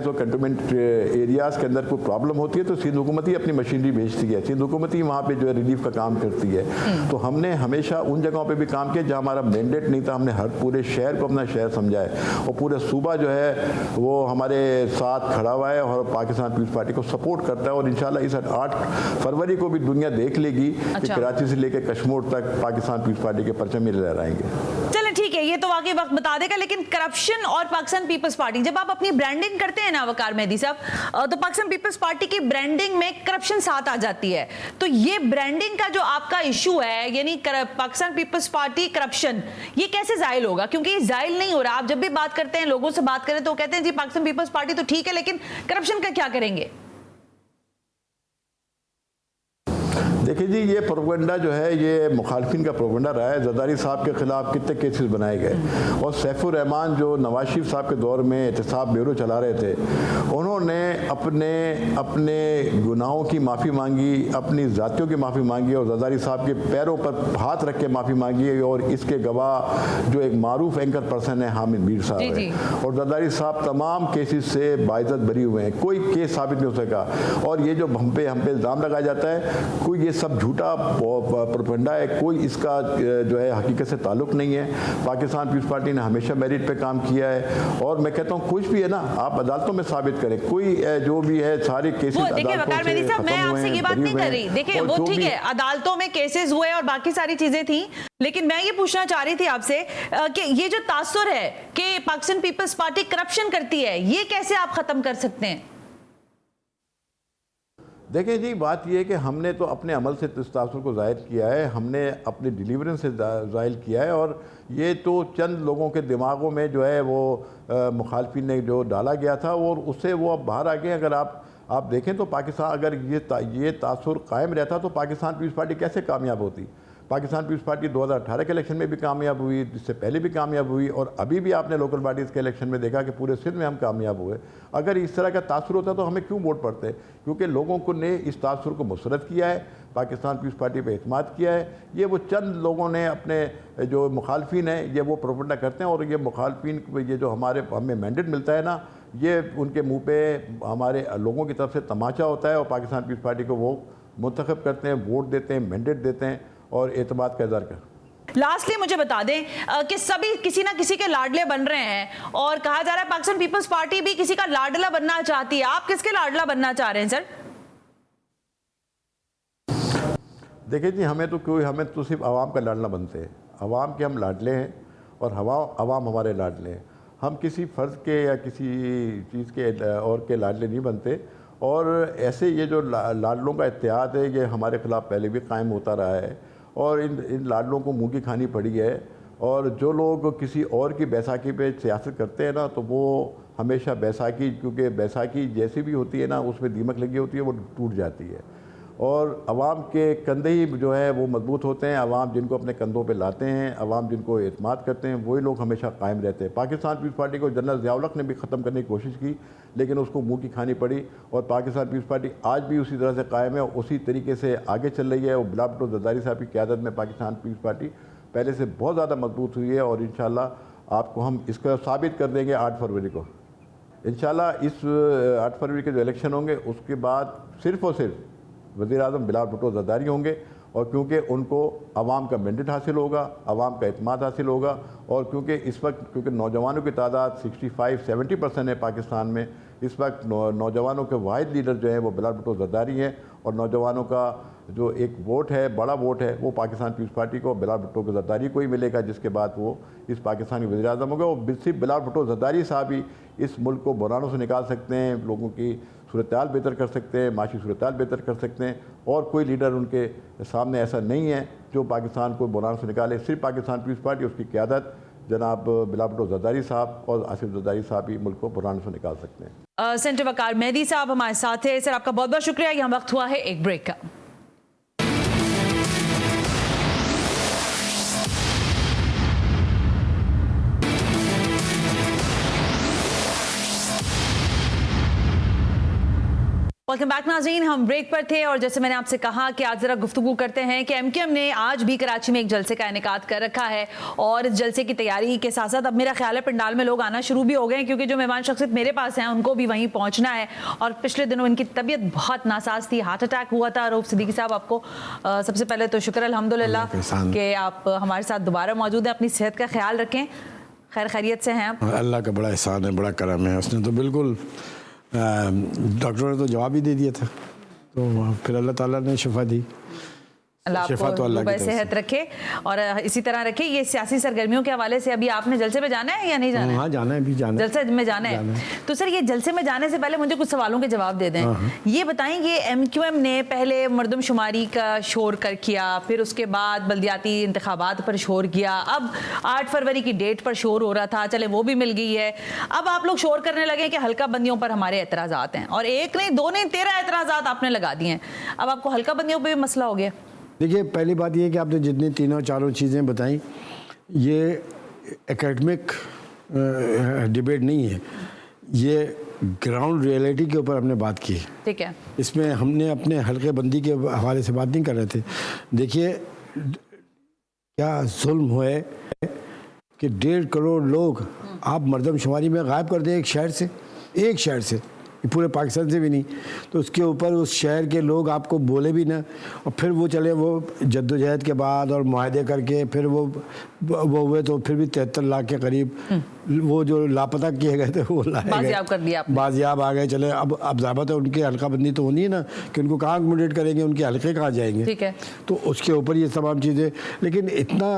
और कंटोनमेंट एरियाज़ के अंदर कोई प्रॉब्लम होती है तो सिंध हुकूमत ही अपनी मशीनरी भेजती है, सिंध हुकूमत ही वहाँ पे जो है रिलीफ का काम करती है। तो हमने हमेशा उन जगहों पे भी काम किया जहाँ हमारा मैंडेट नहीं था। हमने हर पूरे शहर को अपना शहर समझा है और पूरा सूबा जो है वो हमारे साथ खड़ा हुआ है और पाकिस्तान पीपल्स पार्टी को सपोर्ट करता है। और इंशाल्लाह इस 8 फरवरी को भी दुनिया देख लेगी कि कराची से लेकर कश्मीर तक पाकिस्तान पीपल्स पार्टी के परचम में लहराएंगे। चलें ठीक है, ये तो वाकई वक्त बता देगा। लेकिन करप्शन और पाकिस्तान पीपल्स पार्टी, जब आप अपनी ब्रांडिंग करते हैं ना वकार मेहदी साहब, तो पाकिस्तान पीपल्स पार्टी की ब्रांडिंग में करप्शन साथ आ जाती है। तो ये ब्रांडिंग का जो आपका इशू है, यानी पाकिस्तान पीपल्स पार्टी करप्शन, ये कैसे जाहिल होगा? क्योंकि ये जाहिल नहीं हो रहा। आप जब भी बात करते हैं, लोगों से बात करें तो कहते हैं जी पाकिस्तान पीपल्स पार्टी तो ठीक है लेकिन करप्शन का क्या करेंगे? देखिए जी, ये प्रोपेगेंडा जो है ये मुखालफिन का प्रोपेगेंडा रहा है। जरदारी साहब के खिलाफ कितने केसेस बनाए गए और सैफुर रहमान जो नवाज शरीफ साहब के दौर में एहतसाब ब्यूरो चला रहे थे, उन्होंने अपने गुनाहों की माफ़ी मांगी, अपनी ज़ातियों की माफ़ी मांगी और जरदारी साहब के पैरों पर हाथ रख के माफ़ी मांगी। और इसके गवाह जो एक मारूफ एंकर पर्सन है हामिद मीर साहब है। और जरदारी साहब तमाम केसेस से बाइज्जत बरी हुए हैं, कोई केस साबित नहीं हो सका। और ये जो हम पे इल्ज़ाम लगाया जाता है, कोई ये सब झूठा प्रोपेगेंडा है, कोई इसका जो है हकीकत से ताल्लुक नहीं है। पाकिस्तान पीपल्स पार्टी ने हमेशा मेरिट पे काम किया है और मैं कहता हूँ कुछ भी है ना, आप अदालतों में साबित करें, कोई जो भी है सारे केसेस मैं आपसे ये बात नहीं कर रही। देखिए वो ठीक है, अदालतों में केसेस हुए और बाकी सारी चीजें थी, लेकिन मैं ये पूछना चाह रही थी आपसे कि ये जो तासुर है कि पाकिस्तान पीपल्स पार्टी करप्शन करती है, ये कैसे आप खत्म कर सकते हैं? देखिए जी, बात यह है कि हमने तो अपने अमल से इस तासुर को ज़ाहिर किया है, हमने अपने डिलीवरेंस से ज़ाहिर किया है। और ये तो चंद लोगों के दिमागों में जो है वो मुखालफिन ने जो डाला गया था और उससे वो अब बाहर आ गए। अगर आप देखें तो पाकिस्तान, अगर ये तासुर कायम रहता तो पाकिस्तान पीपल्स पार्टी कैसे कामयाब होती? पाकिस्तान पीपल्स पार्टी 2018 के इलेक्शन में भी कामयाब हुई, इससे पहले भी कामयाब हुई और अभी भी आपने लोकल बॉडीज़ के इलेक्शन में देखा कि पूरे सिंध में हम कामयाब हुए। अगर इस तरह का तासुर होता तो हमें क्यों वोट पड़ते? क्योंकि लोगों को ने इस तासुर को मुसरत किया है, पाकिस्तान पीपल्स पार्टी पे एतमाद किया है। ये वो चंद लोगों ने अपने जो मुखालफिन हैं ये वो प्रोपेगेंडा करते हैं और ये मुखालफिन ये जो हमें मैंडेट मिलता है ना, ये उनके मुँह पर हमारे लोगों की तरफ से तमाचा होता है और पाकिस्तान पीपल्स पार्टी को वो मुंतखब करते हैं, वोट देते हैं, मैंडेट देते हैं और एतमाद का इज़हार कर। लास्टली मुझे बता दें कि सभी किसी ना किसी के लाडले बन रहे हैं और कहा जा रहा है पाकिस्तान पीपल्स पार्टी भी किसी का लाडला बनना चाहती है। आप किसके लाडला बनना चाह रहे हैं सर? देखिए जी, हमें तो सिर्फ आवाम का लाडला बनते हैं। आवाम के हम लाडले हैं और आवाम हमारे लाडले हैं। हम किसी फ़र्द के या किसी चीज़ के और के लाडले नहीं बनते। और ऐसे ये जो लाडलों का इत्तेहाद है ये हमारे ख़िलाफ़ पहले भी कायम होता रहा है और इन लाडलों को मुँह की खानी पड़ी है। और जो लोग किसी और की बैसाखी पे सियासत करते हैं ना, तो वो हमेशा बैसाखी, क्योंकि बैसाखी जैसी भी होती है ना उसमें दीमक लगी होती है, वो टूट जाती है। और अवाम के कंधे ही जो है वो मजबूत होते हैं। अवाम जिनको अपने कंधों पे लाते हैं, अवाम जिनको एतमाद करते हैं, वही लोग हमेशा कायम रहते हैं। पाकिस्तान पीपल्स पार्टी को जनरल ज़िया-उल हक़ ने भी ख़त्म करने की कोशिश की, लेकिन उसको मुँह की खानी पड़ी। और पाकिस्तान पीपल्स पार्टी आज भी उसी तरह से कायम है, उसी तरीके से आगे चल रही है। और बिलावल भुट्टो ज़रदारी साहब की क़यादत में पाकिस्तान पीपल्स पार्टी पहले से बहुत ज़्यादा मजबूत हुई है और इंशाअल्लाह आपको हम इसका साबित कर देंगे 8 फरवरी को। इंशाअल्लाह इस 8 फरवरी के जो इलेक्शन होंगे उसके बाद सिर्फ़ और सिर्फ वज़ीर-ए-आज़म बिलावल भुट्टो ज़रदारी होंगे। और क्योंकि उनको आवाम का मैंडेट हासिल होगा, आवाम का एतमाद हासिल होगा। और क्योंकि इस वक्त क्योंकि नौजवानों की तादाद 65-70% है पाकिस्तान में, इस वक्त नौजवानों के वाहिद लीडर जो हैं वो बिलावल भुट्टो ज़रदारी हैं। और नौजवानों का जो एक वोट है, बड़ा वोट है, वो पाकिस्तान पीपल्स पार्टी को, बिलाल भुट्टो को जरदारी को ही मिलेगा, जिसके बाद वो इस पाकिस्तान के वज़ीर-ए-आज़म होगा। और सिर्फ बिलाल भुट्टो जरदारी साहब ही इस मुल्क को बहरानों से निकाल सकते हैं, लोगों की सूरत-ए-हाल बेहतर कर सकते हैं, माशी सूरत-ए-हाल बेहतर कर सकते हैं, और कोई लीडर उनके सामने ऐसा नहीं है जो पाकिस्तान को बहरानों से निकाले। सिर्फ पाकिस्तान पीपल्स पार्टी, उसकी क़यादत जनाब बिलाल भुट्टो जरदारी साहब और आसिफ जरदारी साहब ही मुल्क को बहरानों से निकाल सकते हैं। सेंटर वकार मेहदी साहब हमारे साथ है। सर, आपका बहुत बहुत शुक्रिया। यहाँ वक्त हुआ है एक ब्रेक का। वेलकम बैक नाज़रीन, हम ब्रेक पर थे और जैसे मैंने आपसे कहा कि आज ज़रा गुफ्तगू करते हैं कि एमक्यूएम ने आज भी कराची में एक जलसे का इनेकाद कर रखा है और इस जलसे की तैयारी के साथ साथ अब मेरा ख्याल है पंडाल में लोग आना शुरू भी हो गए हैं, क्योंकि जो मेहमान शख्सियत मेरे पास हैं उनको भी वहीं पहुंचना है। और पिछले दिनों इनकी तबीयत बहुत नासाज थी, हार्ट अटैक हुआ था। रऊफ सिद्दीकी साहब, आपको सबसे पहले तो शुक्र अल्हम्दुलिल्लाह कि आप हमारे साथ दोबारा मौजूद हैं। अपनी सेहत का ख्याल रखें, खैर खैरियत से हैं आप? अल्लाह का बड़ा एहसान है, बड़ा करम है। उसने तो बिल्कुल डॉक्टर ने तो जवाब ही दे दिया था, तो फिर अल्लाह ताला ने शिफा दी। अल्लाह आपको दुबई सेहत रखे और इसी तरह रखे। ये सियासी सरगर्मियों के हवाले से अभी आपने जलसे में जाना है या नहीं जाना है? हाँ, जाना है, भी जाना है। जलसे में जाना है। तो सर, ये जलसे में जाने से पहले मुझे कुछ सवालों के जवाब दे दें। ये बताएं, ये एमक्यूएम ने पहले मरदमशुमारी का शोर कर किया, फिर उसके बाद बल्दियाती इंतखाबात पर शोर किया, अब 8 फरवरी की डेट पर शोर हो रहा था, चले वो भी मिल गई है। अब आप लोग शोर करने लगे कि हल्का बंदियों पर हमारे एतराज़ात हैं, और एक नहीं, दो नहीं, 13 एतराज़ात आपने लगा दिए हैं। अब आपको हल्का बंदियों पर भी मसला हो गया? देखिए, पहली बात ये है कि आपने जितनी तीनों चारों चीज़ें बताई, ये एकेडमिक डिबेट नहीं है, ये ग्राउंड रियलिटी के ऊपर हमने बात की है। ठीक है, इसमें हमने अपने हल्के बंदी के हवाले से बात नहीं कर रहे थे। देखिए, क्या जुल्म हुए कि 1.5 करोड़ लोग आप मरदमशुमारी में गायब कर दें एक शहर से, पूरे पाकिस्तान से भी नहीं, तो उसके ऊपर उस शहर के लोग आपको बोले भी ना, और फिर वो चले, वो जद्दोजहद के बाद और मुआहदे करके फिर वो हुए, तो फिर भी 73 लाख के करीब वो जो लापता किए गए थे वो लाए बाजियाब कर दिया आपने। बाजियाब आ गए। चले, अब ज़ाबत है उनकी हल्का बंदी तो होनी है ना, कि उनको कहाँ अकोमोडेट करेंगे, उनके हल्के कहाँ जाएंगे। ठीक है, तो उसके ऊपर ये तमाम चीज़ें, लेकिन इतना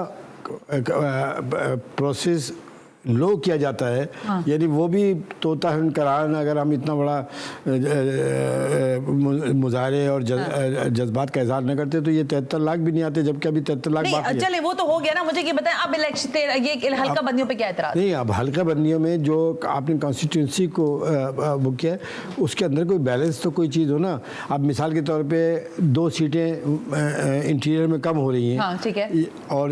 प्रोसेस लो किया जाता है। हाँ। यानी वो भी तोता करान, अगर हम इतना बड़ा मुजाहरे और जज्बात का इजहार न करते तो ये 73 लाख भी नहीं आते, जबकि अभी 73 लाख बाकी है। चले वो तो हो गया ना, मुझे ये बताएं अब इलेक्शन, ये हल्का बंदियों पे क्या एतराज? नहीं, अब हल्का बंदियों में जो आपने कॉन्स्टिट्यूंसी को बुक किया, उसके अंदर कोई बैलेंस तो कोई चीज़ हो ना। अब मिसाल के तौर पे 2 सीटें इंटीरियर में कम हो रही हैं। हाँ, ठीक है, और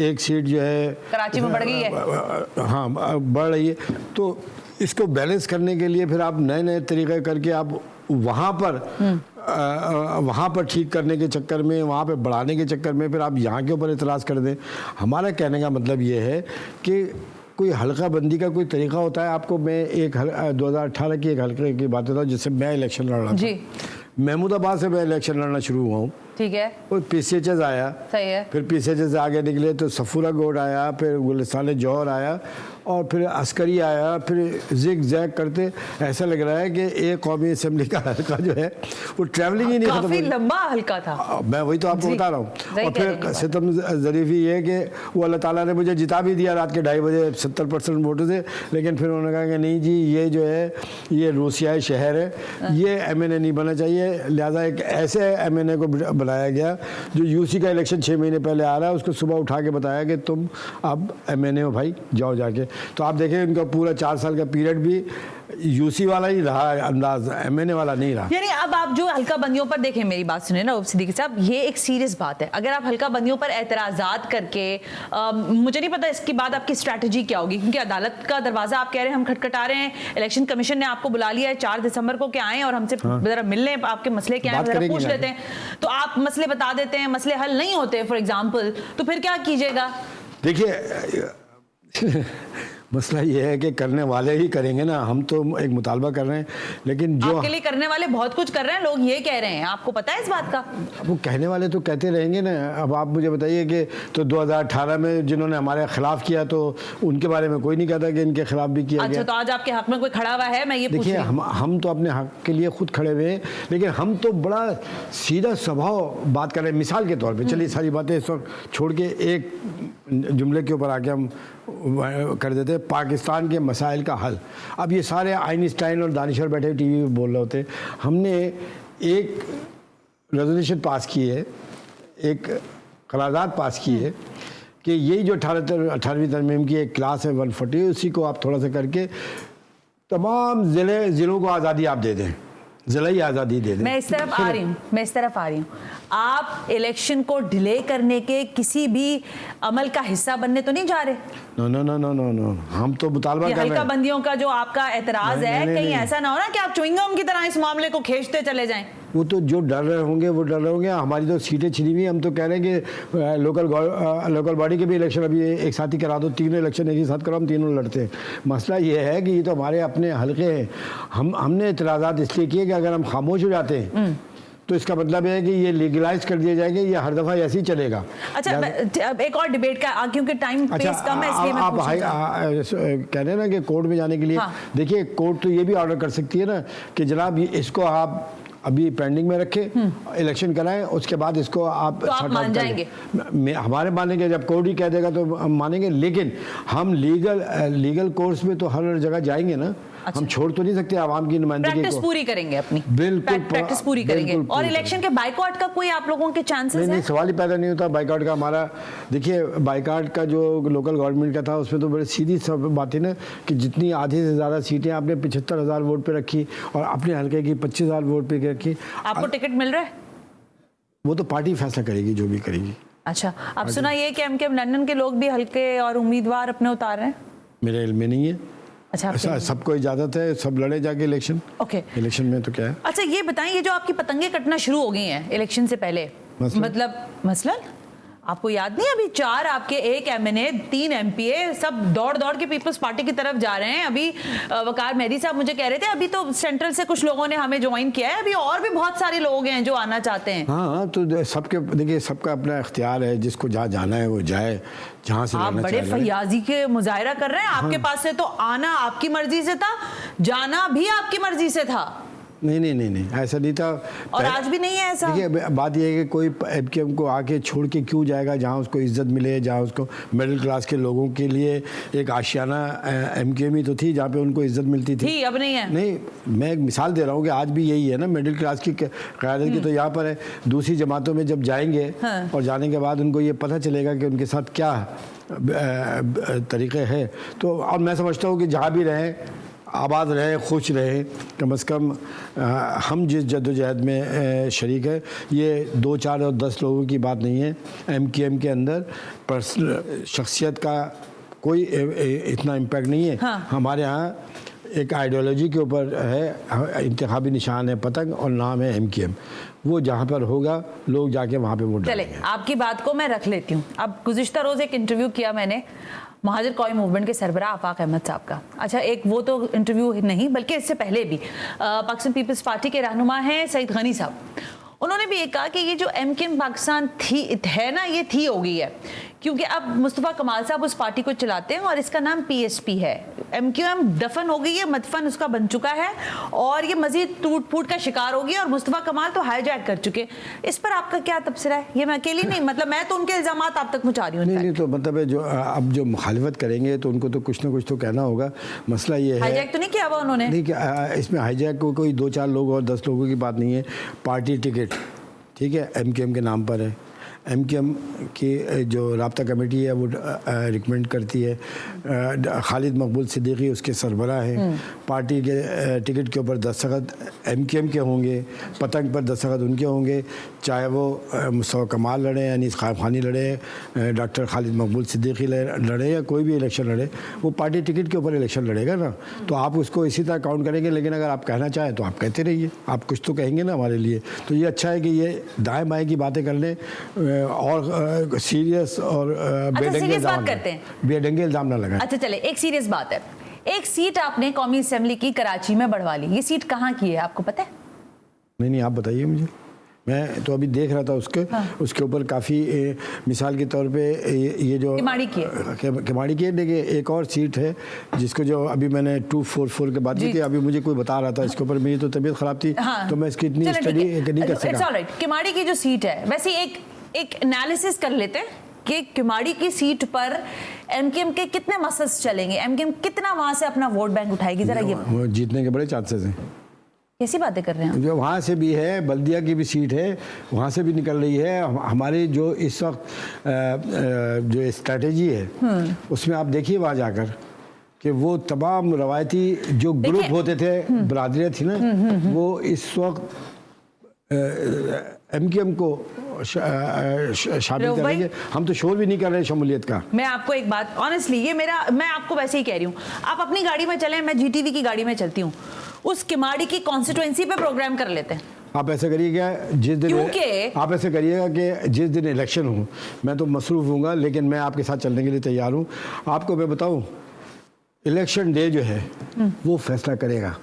एक सीट जो है कराची में बढ़ गई है। हाँ, बढ़ रही है। तो इसको बैलेंस करने के लिए फिर आप नए नए तरीके करके आप वहाँ पर ठीक करने के चक्कर में, वहाँ पे बढ़ाने के चक्कर में फिर आप यहाँ के ऊपर इतराज़ कर दें। हमारा कहने का मतलब ये है कि कोई हल्का बंदी का कोई तरीका होता है। आपको मैं 2018 की एक हल्के की बात बताता हूँ, जिससे मैं इलेक्शन लड़ रहा था। महमूदाबाद से मैं इलेक्शन लड़ना शुरू हुआ हूँ। ठीक है, और PCHS आया, सही है, फिर PCHS से आगे निकले तो सफूरा गोड आया, फिर गुलिस्तान जौहर आया, और फिर अस्करी आया, फिर जिग जैग करते ऐसा लग रहा है कि एक कौमी असम्बली का हल्का जो है वो ट्रैवलिंग ही नहीं खत्म, काफी लंबा हल्का था। मैं वही तो आपको बता रहा हूँ। और फिर सितम ज़रीफ़ी ये कि वो अल्लाह ताला ने मुझे जिता भी दिया रात के 2:30 बजे 70% वोटों से, लेकिन फिर उन्होंने कहा कि नहीं जी, ये जो है ये रूसियाई शहर है, ये MNA नहीं बनना चाहिए, लिहाजा एक ऐसे MNA को बनाया गया जो UC का इलेक्शन 6 महीने पहले आ रहा है, उसको सुबह उठा के बताया कि तुम अब MNA हो भाई, जाओ जाके। तो आप देखें, इनका पूरा 4 साल का पीरियड भी UC वाला ही रहा, अंदाज MNA वाला नहीं रहा। यानी अब आप जो हल्का बंदियों पर देखें, मेरी बात सुने ना सिद्दीकी साहब, ये एक सीरियस बात है। अगर आप हल्का बंदियों पर एतराज़ात करके, मुझे नहीं पता इसके बाद आपकी स्ट्रैटेजी क्या होगी, क्योंकि अदालत का दरवाज़ा आप कह रहे हैं हम खटखटा रहे हैं, इलेक्शन कमीशन ने आपको बुला लिया है 4 दिसंबर को, क्या आए और हमसे ज़रा मिल लें, आपके मसले क्या हैं ज़रा पूछ लेते हैं। तो आप मसले बता देते हैं, मसले हल नहीं होते फॉर एग्जाम्पल, तो फिर क्या कीजिएगा? देखिए मसला ये है कि करने वाले ही करेंगे ना, हम तो एक मुतालबा कर रहे हैं, लेकिन जो आपके लिए करने वाले बहुत कुछ कर रहे हैं, लोग ये कह रहे हैं, आपको पता है इस बात का? अब वो कहने वाले तो कहते रहेंगे ना। अब आप मुझे बताइए कि तो 2018 में जिन्होंने हमारे खिलाफ किया तो उनके बारे में कोई नहीं कहता कि इनके खिलाफ भी किया गया। अच्छा, तो आज आपके हक में कोई खड़ा हुआ है? मैं ये पूछ देखिए, रही हूं। हम तो अपने हक के लिए खुद खड़े हुए हैं, लेकिन हम तो बड़ा सीधा स्वभाव बात कर रहे हैं। मिसाल के तौर पे चलिए सारी बातें इस वक्त छोड़ के एक जुमले के ऊपर आके हम कर देते हैं, पाकिस्तान के मसाइल का हल। अब ये सारे आइंस्टाइन और दानिशवर बैठे टीवी पे बोल रहे होते, हमने एक रेजोल्यूशन पास की है, एक करारदाद पास की है कि यही जो 18वीं तरमीम की एक क्लास है 140, उसी को आप थोड़ा सा करके तमाम ज़िलों को आज़ादी आप दे दें, ज़िलाई आज़ादी दे दें। मैं इस तरफ आ रही हूँ, आप इलेक्शन को डिले करने के किसी भी अमल का हिस्सा बनने तो नहीं जा रहे? No no no no no no, हम तो मुतालबा कर रहे हल्का हैं। बंदियों का जो आपका एतराज है, कहीं ऐसा ना हो ना कि आप च्युइंगम की तरह इस मामले को खींचते चले जाएं। वो तो जो डर रहे होंगे वो डर रहे होंगे, हमारी तो सीटें छिनी हुई। हम तो कह रहे हैं कि लोकल बॉडी के भी इलेक्शन अभी एक साथ ही करा दो, तीनों इलेक्शन एक ही साथ करो, हम तीनों लड़ते हैं। मसला ये है कि ये तो हमारे अपने हल्के हैं। हमने इतराज़ात इसलिए किए कि अगर हम खामोश हो जाते हैं तो इसका मतलब है कि ये लीगलाइज कर दिए जाएंगे, ये हर दफ़ा ऐसे ही चलेगा। अच्छा, अब एक और डिबेट का, क्योंकि टाइम पेस कम है इसलिए मैं पूछ रही हूं। कह रहे हैं ना कि कोर्ट में जाने के लिए, हाँ। देखिए कोर्ट तो ये भी ऑर्डर कर सकती है ना कि जनाब इसको आप अभी पेंडिंग में रखें, इलेक्शन कराएं, उसके बाद इसको आप तो आप मान जाएंगे? हमारे मानेंगे, जब कोर्ट ही कह देगा तो हम मानेंगे, लेकिन हम लीगल कोर्स में तो हर जगह जाएंगे ना। अच्छा। हम छोड़ तो नहीं सकते आवाम की नुमाइंदगी को। प्रैक्टिस पूरी करेंगे अपनी, बिल्कुल प्रैक्टिस पूरी करेंगे। और इलेक्शन के बाइकआउट का कोई आप लोगों के चांसेस नहीं, है? सवाल ही पैदा नहीं होता बाइकआउट का। हमारा देखिए, बाइकआउट का जो लोकल गवर्नमेंट का था उसमें तो बड़ी सीधी सब बात थी ना कि जितनी आधे से ज़्यादा सीटें आपने 75,000 वोट पे रखी और अपने हल्के की 25,000 वोट पे रखी। आपको टिकट मिल रहा है? वो तो पार्टी फैसला करेगी जो भी करेगी। अच्छा, अब सुना ये कि एमकेएम लंदन के लोग भी हल्के और उम्मीदवार अपने उतार रहे हैं? मेरे इल्म में नहीं है। अच्छा, सबको इजाजत है, सब लड़े जाके इलेक्शन। ओके, इलेक्शन में तो क्या है। अच्छा ये बताएं, ये जो आपकी पतंगे कटना शुरू हो गई हैं इलेक्शन से पहले, मतलब मसलन आपको याद नहीं, अभी 4 आपके, 1 एमएनए, 3 एमपीए, सब दौड़ दौड़ के पीपल्स पार्टी की तरफ जा रहे हैं। अभी वकार मेहदी साहब मुझे कह रहे थे अभी तो सेंट्रल से कुछ लोगों ने हमें ज्वाइन किया है, अभी और भी बहुत सारे लोग हैं जो आना चाहते हैं। हाँ, तो सबके देखिए, सबका अपना इख्तियार है, जिसको जहाँ जाना है वो जाए, जहाँ से आप बड़े फयाजी के मुजाहिरा कर रहे हैं। आपके पास से तो आना आपकी मर्जी से था, जाना भी आपकी मर्जी से था। नहीं, ऐसा नहीं था। और आज भी नहीं है ऐसा। देखिए, बात यह है कि कोई एमकेएम को आके छोड़ के क्यों जाएगा जहाँ उसको इज्जत मिले, जहाँ उसको मिडिल क्लास के लोगों के लिए एक आशियाना एमकेएम ही तो थी जहाँ पे उनको इज्जत मिलती थी। अब नहीं है। नहीं, मैं एक मिसाल दे रहा हूँ कि आज भी यही है ना, मिडिल क्लास की क़यादत की तो यहाँ पर है। दूसरी जमातों में जब जाएंगे और जाने के बाद उनको ये पता चलेगा कि उनके साथ क्या तरीक़े हैं, तो और मैं समझता हूँ कि जहाँ भी रहें आबाद रहे, खुश रहे, कम से कम हम जिस जद्दोजहद में शरीक है, ये 2, 4 और 10 लोगों की बात नहीं है। एमकेएम के अंदर पर्सनल शख्सियत का कोई इतना इम्पैक्ट नहीं है। हाँ। हमारे यहाँ एक आइडियोलॉजी के ऊपर है, इंतखाबी निशान है पतंग और नाम है एमकेएम। वो जहाँ पर होगा लोग जाके वहाँ पे वोट डालेंगे। चले, आपकी बात को मैं रख लेती हूँ। अब गुज़िश्ता रोज़ एक इंटरव्यू किया मैंने महाजिर कौमी मूवमेंट के सरबराह आफाक अहमद साहब का। अच्छा, एक वो तो इंटरव्यू नहीं बल्कि इससे पहले भी पाकिस्तान पीपल्स पार्टी के रहनुमा हैं सईद गनी साहब, उन्होंने भी ये कहा कि ये जो एमकेएम पाकिस्तान थी है ना, ये थी हो गई है क्योंकि अब मुस्तफ़ा कमाल साहब उस पार्टी को चलाते हैं और इसका नाम पीएसपी है। एमकेएम दफन हो गई है, मदफन उसका बन चुका है और ये मजीद टूट फूट का शिकार होगी और मुस्तफ़ा कमाल तो हाईजैक कर चुके। इस पर आपका क्या तबसरा है? ये मैं अकेली नहीं, मतलब मैं तो उनके इल्ज़ामात आप तक पहुँचा रही हूँ। नहीं, तो मतलब है जो अब जो मुखालिफत करेंगे तो उनको तो कुछ ना कुछ तो कहना होगा। मसला ये है, हाईजैक तो नहीं किया हुआ उन्होंने? नहीं, इसमें हाईजैक को कोई 2, 4 लोग और 10 लोगों की बात नहीं है। पार्टी टिकट ठीक है एमकेएम के नाम पर है। एमकेएम की जो राब्ता कमेटी है वो रिकमेंड करती है। खालिद मकबूल सिद्दीकी उसके सरबराह हैं। पार्टी के टिकट के ऊपर दस्तखत एमकेएम के होंगे, पतंग पर दस्तखत उनके होंगे, चाहे वो मुस्तफ़ा कमाल लड़े, अनीस खानी लड़े, डॉक्टर खालिद मकबूल सिद्दीकी लड़े या कोई भी इलेक्शन लड़े, वो पार्टी टिकट के ऊपर इलेक्शन लड़ेगा ना, तो आप उसको इसी तरह काउंट करेंगे। लेकिन अगर आप कहना चाहें तो आप कहते रहिए, आप कुछ तो कहेंगे ना हमारे लिए। तो ये अच्छा है कि ये दाएँ बाएँ की बातें कर लें, और सीरियस और serious बात करते हैं। बेढंगे इल्जाम ना लगाएं। अच्छा चले, एक सीरियस बात है, एक सीट आपने कौमी असेंबली की कराची में बढ़वा ली, ये सीट कहाँ की है आपको पता है? नहीं, आप बताइए मुझे, मैं तो अभी देख रहा था उसके ऊपर काफ़ी मिसाल के तौर पे ये जो किमाड़ी की है, किमाड़ी की है। देखिए एक और सीट है जिसको जो अभी मैंने 244 के बाद की थी, अभी मुझे कोई बता रहा था इसके ऊपर, मेरी तो तबीयत ख़राब थी, तो मैं इसकी इतनी स्टडी नहीं कर सका। It's alright. किमाड़ी की जो सीट है, वैसे एक एनालिसिस कर लेते हैं कि किमाड़ी की सीट पर एमकेएम के कितने मसल्स चलेंगे, एमकेएम कितना वहां से अपना वोट बैंक उठाएगी, जरा ये जीतने के बड़े चांसेस हैं। कैसी बातें कर रहे हैं? जो वहाँ से भी है, बल्दिया की भी सीट है, वहाँ से भी निकल रही है। हमारी जो इस वक्त जो स्ट्रेटेजी है उसमें आप देखिए वहाँ जाकर कि वो तमाम रवायती जो ग्रुप होते थे, बरादरियाँ थी ना, वो इस वक्त एमकेएम को शामिल करेंगे। हम तो शोर भी नहीं कर रहे शमूलियत का। मैं आपको एक बात ऑनेस्टली, ये मैं आपको वैसे ही कह रही हूँ, आप अपनी गाड़ी में चलें, मैं जीटीवी की गाड़ी में चलती हूँ, उस किमाड़ी की कॉन्स्टिट्यूएंसी पे प्रोग्राम कर लेते हैं। आप ऐसे करिएगा जिस दिन आप ऐसे करिएगा कि जिस दिन इलेक्शन हो, मैं तो मसरूफ़ हूँगा, लेकिन मैं आपके साथ चलने के लिए तैयार हूँ। आपको मैं बताऊँ, इलेक्शन डे जो है वो फैसला करेगा।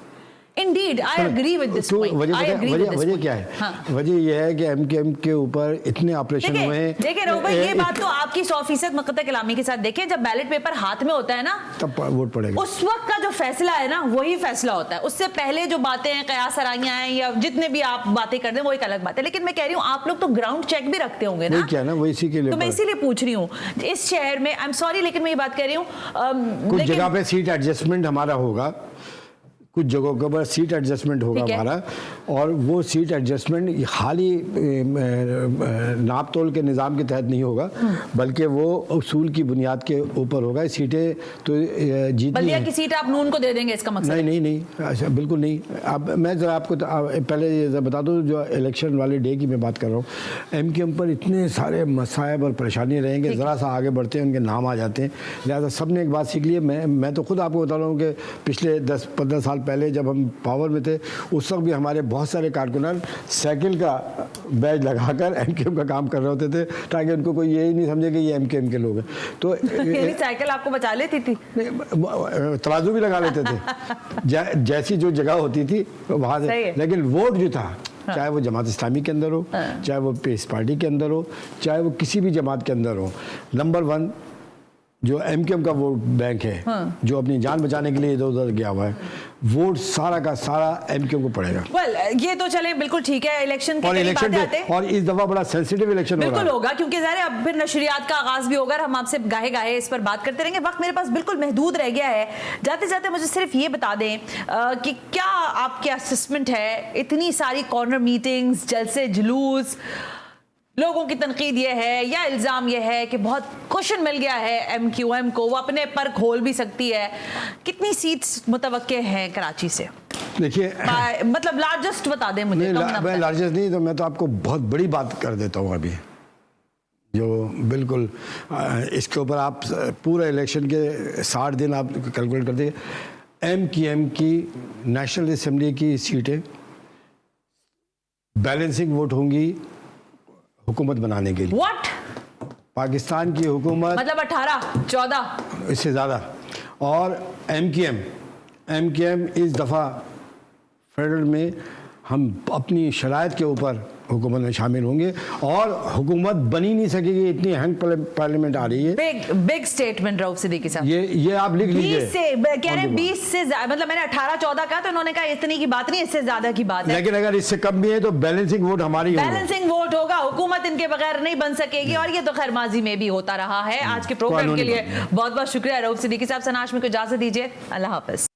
Indeed, I agree with this point. वजह क्या है? हाँ। वजह यह है कि एमकेएम के ऊपर इतने ऑपरेशन हुए हैं। देखिए राहुल भाई, ये बात तो आपकी 100% मुकद्दर कलामी के साथ देखिए, जब बैलेट पेपर हाथ में होता है ना, तब वोट पड़ेगा। उस वक्त का जो फैसला है ना, वही फैसला होता है। उससे पहले जो बातें हैं, कयास आराइयां हैं या जितने भी आप बातें करते हैं, वो एक अलग बात है। लेकिन मैं कह रही हूँ, आप लोग तो ग्राउंड चेक भी रखते होंगे ना? क्या ना, वो इसी के लिए तो मैं इसीलिए पूछ रही हूँ, इस शहर में, आई एम सॉरी लेकिन मैं ये बात कह रही हूँ, कुछ जगह पे सीट एडजस्टमेंट हमारा होगा, कुछ जगहों के ऊपर सीट एडजस्टमेंट होगा हमारा, और वो सीट एडजस्टमेंट खाली नाप तोल के निज़ाम के तहत नहीं होगा, बल्कि वो उसूल की बुनियाद के ऊपर होगा। सीटें तो जीतनी बल्दिया की सीट आप नून को दे देंगे, इसका मकसद? नहीं, अच्छा बिल्कुल नहीं। अब मैं ज़रा आपको पहले ये बता दूँ, जो इलेक्शन वाले डे की मैं बात कर रहा हूँ, एमकेएम पर इतने सारे मसाइब और परेशानी रहेंगे, ज़रा सा आगे बढ़ते हैं उनके नाम आ जाते हैं। लिहाजा सब ने एक बात सीख ली है। मैं तो खुद आपको बता रहा हूँ कि पिछले 10-15 साल पहले जब हम पावर में थे, उस वक्त भी हमारे बहुत सारे कारकुनान साइकिल का बैज लगाकर एमकेएम का काम कर रहे होते थे, ताकि उनको कोई यही नहीं समझे कि ये एमकेएम के लोग हैं। तो साइकिल आपको बचा लेती थी? तराजू भी लगा लेते थे जैसी जो जगह होती थी वहाँ से। लेकिन वोट जो था, चाहे वो जमात इस्लामी के अंदर हो, चाहे वो पीस पार्टी के अंदर हो, चाहे वो किसी भी जमात के अंदर हो, नंबर 1 जो एमकेएम का वोट बैंक है, जो अपनी जान बचाने के लिए इधर उधर गया हुआ है, वोट सारा का सारा एमकेएम को पड़ेगा। ये तो चले बिल्कुल ठीक है, इलेक्शन के और इस दफा बड़ा सेंसिटिव इलेक्शन बिल्कुल होगा, क्योंकि ज़ाहिर है अब फिर नशरियात का आगाज भी होगा। हम आपसे गाहे गाहे इस पर बात करते रहेंगे, वक्त मेरे पास बिल्कुल महदूद रह गया है। जाते जाते मुझे सिर्फ ये बता दें कि क्या आपके असेसमेंट है, इतनी सारी कॉर्नर मीटिंग्स, जलसे जुलूस, लोगों की तनकीद ये है या इल्ज़ाम ये है कि बहुत कुशन मिल गया है एमक्यूएम को, वो अपने पर खोल भी सकती है, कितनी सीट्स मुतवक्के हैं कराची से? देखिए, मतलब लार्जेस्ट बता दें मुझे। मैं लार्जेस्ट नहीं, तो मैं तो आपको बहुत बड़ी बात कर देता हूँ अभी, जो बिल्कुल इसके ऊपर आप पूरा इलेक्शन के 60 दिन आप कैलकुलेट कर दें। एमक्यूएम की नेशनल असेंबली की सीटें बैलेंसिंग वोट होंगी हुकूमत बनाने के लिए। What? पाकिस्तान की हुकूमत, मतलब 18-14 इससे ज़्यादा। और एमकेएम इस दफ़ा फेडरल में हम अपनी शराइत के ऊपर हुकूमत में शामिल होंगे, और हुकूमत बनी नहीं सकेगी, इतनी हैंग पार्लियामेंट आ रही है। बिग स्टेटमेंट रऊफ सिद्दीकी साहब, ये आप लिख लीजिए। 20 से कह रहे हैं, 20 से मतलब मैंने 18-14 कहा, तो उन्होंने कहा इतनी की बात नहीं, इससे ज्यादा की बात है। लेकिन अगर इससे कम भी है तो बैलेंसिंग वोट हमारी होगा। बैलेंसिंग वोट होगा, हुकूमत इनके बगैर नहीं बन सकेगी, और ये तो खैर माजी में भी होता रहा है। आज के प्रोग्राम के लिए बहुत बहुत शुक्रिया रऊफ सिद्दीकी साहब। सना हाशमी को इजाजत दीजिए, अल्लाह हाफिज।